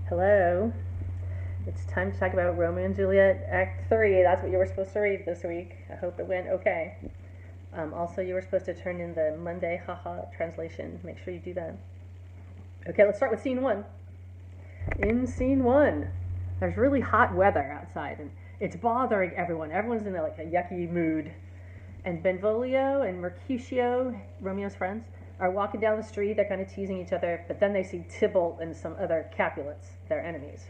Hello. It's time to talk about Romeo and Juliet Act 3. That's what you were supposed to read this week. I hope it went okay. Also, you were supposed to turn in the Monday haha translation. Make sure you do that. Okay, let's start with scene 1. In scene 1, there's really hot weather outside, and it's bothering everyone. Everyone's in a yucky mood. And Benvolio and Mercutio, Romeo's friends, are walking down the street. They're kind of teasing each other, but then they see Tybalt and some other Capulets, their enemies.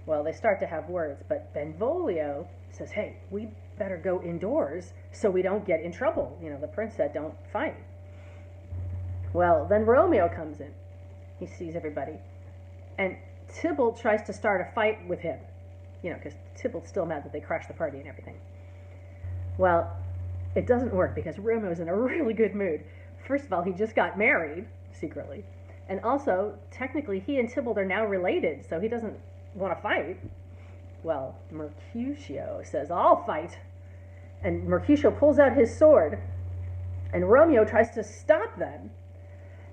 Well, they start to have words, but Benvolio says, hey, we better go indoors so we don't get in trouble. The prince said don't fight. Well, then Romeo comes in. He sees everybody. And Tybalt tries to start a fight with him, because Tybalt's still mad that they crashed the party and everything. Well, it doesn't work because Romeo's in a really good mood. First of all, he just got married, secretly. And also, technically, he and Tybalt are now related, so he doesn't want to fight. Well, Mercutio says, I'll fight. And Mercutio pulls out his sword, and Romeo tries to stop them.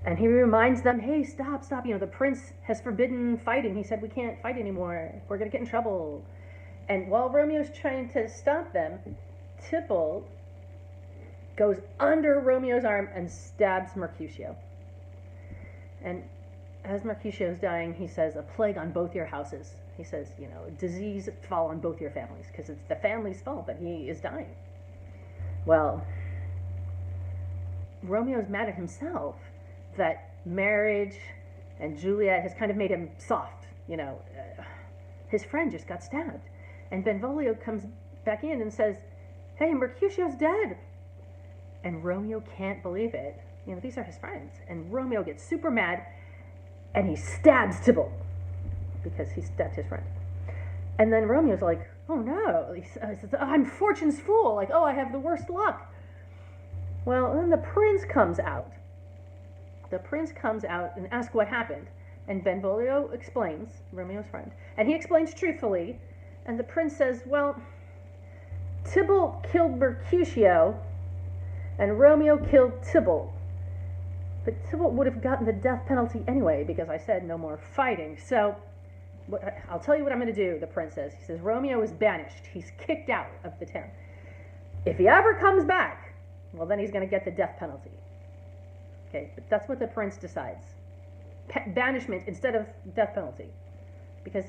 And he reminds them, hey, stop. The prince has forbidden fighting. He said we can't fight anymore. We're going to get in trouble. And while Romeo's trying to stop them, Tybalt goes under Romeo's arm and stabs Mercutio. And as Mercutio's dying, he says, a plague on both your houses. He says, disease fall on both your families, because it's the family's fault that he is dying. Well, Romeo's mad at himself that marriage and Juliet has kind of made him soft. His friend just got stabbed. And Benvolio comes back in and says, hey, Mercutio's dead. And Romeo can't believe it. These are his friends. And Romeo gets super mad, and he stabs Tybalt because he stabbed his friend. And then Romeo's like, oh no. He says, I'm fortune's fool. I have the worst luck. Well, then the prince comes out. The prince comes out and asks what happened. And Benvolio explains, Romeo's friend. And he explains truthfully. And the prince says, well, Tybalt killed Mercutio, and Romeo killed Tybalt. But Tybalt would have gotten the death penalty anyway, because I said no more fighting. So, I'll tell you what I'm going to do, the prince says. He says, Romeo is banished. He's kicked out of the town. If he ever comes back, well, then he's going to get the death penalty. Okay, but that's what the prince decides. Banishment instead of death penalty. Because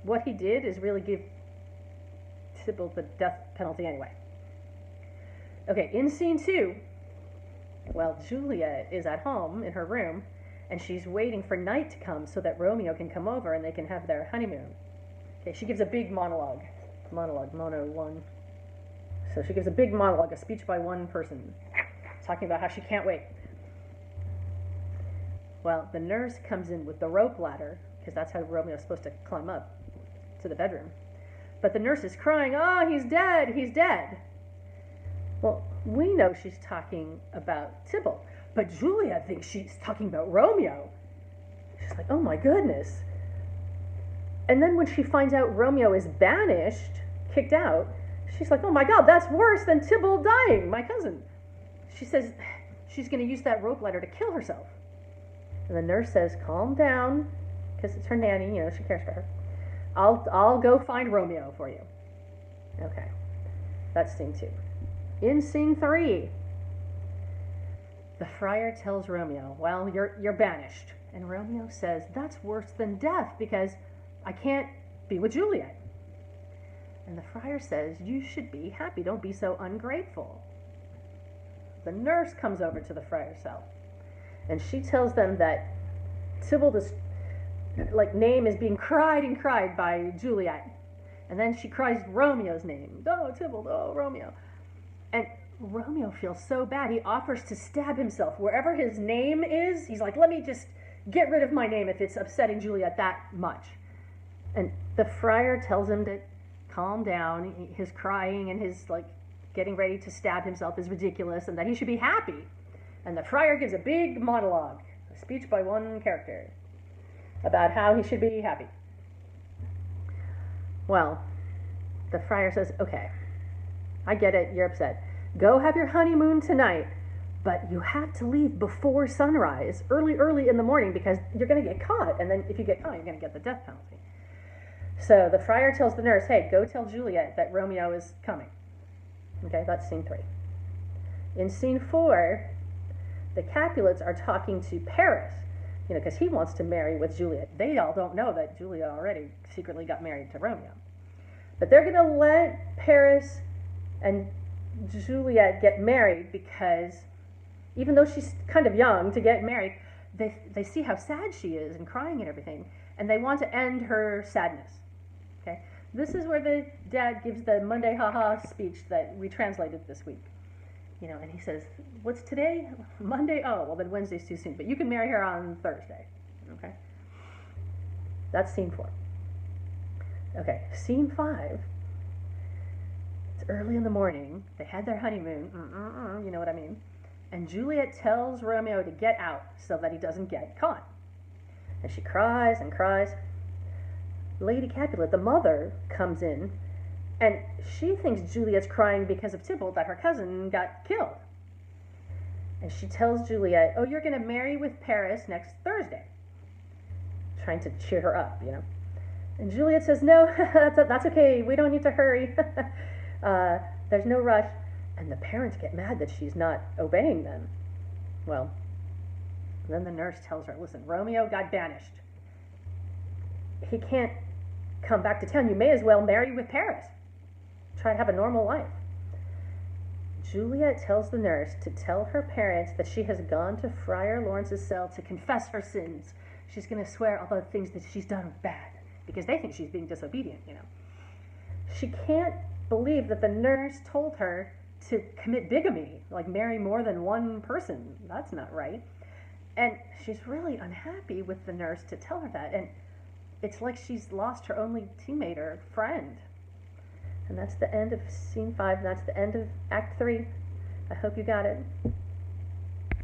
what he did is really give Tybalt the death penalty anyway. Okay, in scene 2, well, Juliet is at home in her room, and she's waiting for night to come so that Romeo can come over and they can have their honeymoon. Okay, she gives a big monologue. Mono 1. So she gives a big monologue, a speech by one person, talking about how she can't wait. Well, the nurse comes in with the rope ladder, because that's how Romeo's supposed to climb up to the bedroom. But the nurse is crying, oh, he's dead. Well, we know she's talking about Tybalt, but Julia thinks she's talking about Romeo. She's like, oh my goodness. And then when she finds out Romeo is banished, kicked out, she's like, oh my God, that's worse than Tybalt dying, my cousin. She says she's going to use that rope ladder to kill herself. And the nurse says, calm down, because it's her nanny, she cares for her. I'll go find Romeo for you. Okay, that's scene 2. In scene 3, the friar tells Romeo, well, you're banished. And Romeo says, that's worse than death because I can't be with Juliet. And the friar says, you should be happy. Don't be so ungrateful. The nurse comes over to the friar's cell, and she tells them that Tybalt's name is being cried by Juliet. And then she cries Romeo's name. Oh, Tybalt, oh, Romeo. And Romeo feels so bad, he offers to stab himself. Wherever his name is, he's like, let me just get rid of my name if it's upsetting Juliet that much. And the friar tells him to calm down. His crying and his getting ready to stab himself is ridiculous, and that he should be happy. And the friar gives a big monologue, a speech by one character, about how he should be happy. Well, the friar says, okay, I get it, you're upset. Go have your honeymoon tonight, but you have to leave before sunrise, early in the morning, because you're going to get caught, and then if you get caught, you're going to get the death penalty. So the friar tells the nurse, hey, go tell Juliet that Romeo is coming. Okay, that's scene 3. In scene 4, the Capulets are talking to Paris, because he wants to marry with Juliet. They all don't know that Juliet already secretly got married to Romeo. But they're going to let Paris and Juliet get married because even though she's kind of young to get married, they see how sad she is and crying and everything, and they want to end her sadness. Okay? This is where the dad gives the Monday ha-ha speech that we translated this week. And he says, what's today? Monday? Oh, well then Wednesday's too soon, but you can marry her on Thursday. Okay? That's scene 4. Okay, scene 5. It's early in the morning. They had their honeymoon. You know what I mean? And Juliet tells Romeo to get out so that he doesn't get caught. And she cries and cries. Lady Capulet, the mother, comes in, and she thinks Juliet's crying because of Tybalt, that her cousin got killed. And she tells Juliet, oh, you're going to marry with Paris next Thursday. Trying to cheer her up, And Juliet says, no, that's okay. We don't need to hurry. There's no rush. And the parents get mad that she's not obeying them. Well, then the nurse tells her, listen, Romeo got banished. He can't come back to town. You may as well marry with Paris. Try to have a normal life. Juliet tells the nurse to tell her parents that she has gone to Friar Lawrence's cell to confess her sins. She's going to swear all the things that she's done bad, because they think she's being disobedient, She can't believe that the nurse told her to commit bigamy, like marry more than one person. That's not right. And she's really unhappy with the nurse to tell her that. And it's like she's lost her only teammate or friend. And that's the end of scene 5. That's the end of Act 3. I hope you got it.